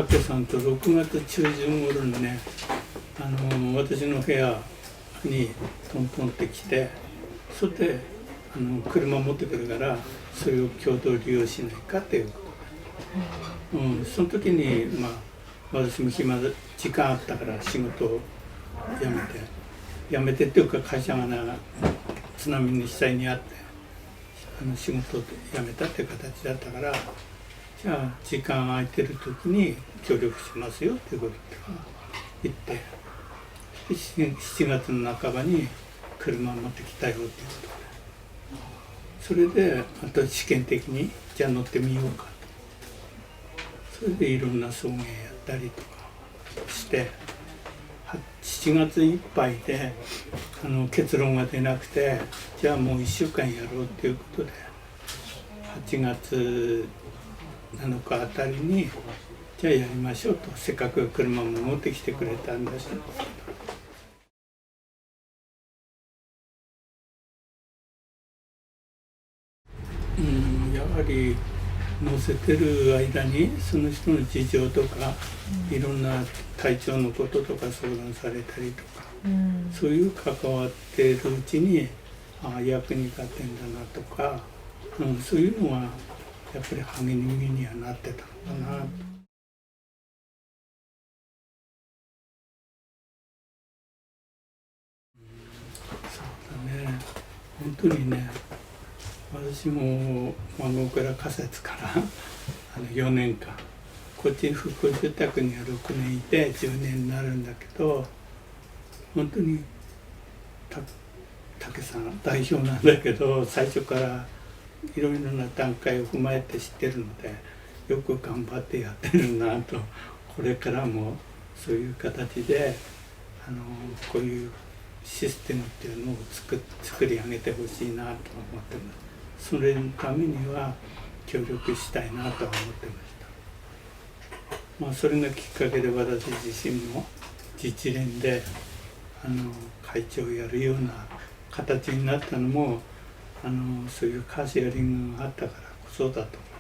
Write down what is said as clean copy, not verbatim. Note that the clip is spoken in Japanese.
竹さんと6月中旬頃にね、私の部屋にトントンって来て、それで車持ってくるからそれを共同利用しないかっていうことで、その時に私も時間あったから仕事を辞めてっていうか、会社が津波に被災にあって仕事を辞めたっていう形だったから、じゃあ時間空いてる時に協力しますよっていうことで言って、7月の半ばに車を持ってきたよっていうことで、それであと試験的にじゃあ乗ってみようかと、それでいろんな送迎やったりとかして7月いっぱいで結論が出なくて、じゃあもう1週間やろうっていうことで8月7日あたりにじゃあやりましょうと、せっかく車も持ってきてくれたんだし。やはり乗せてる間にその人の事情とか、いろんな体調のこととか相談されたりとか、そういう関わってるうちに役に立ってんだなとか、そういうのはやっぱり励みにはなってたのかなと。そうだね、本当にね、私も孫倉仮設から4年間、こっち復興住宅には6年いて10年になるんだけど、本当に武さん代表なんだけど、最初からいろいろな段階を踏まえて知ってるので、よく頑張ってやってるなと、これからもそういう形でこういうシステムっていうのを作り上げてほしいなと思ってます。それのためには協力したいなとは思ってました。それがきっかけで私自身も実連で会長をやるような形になったのもそういうカーシェアリングがあったからこそだと。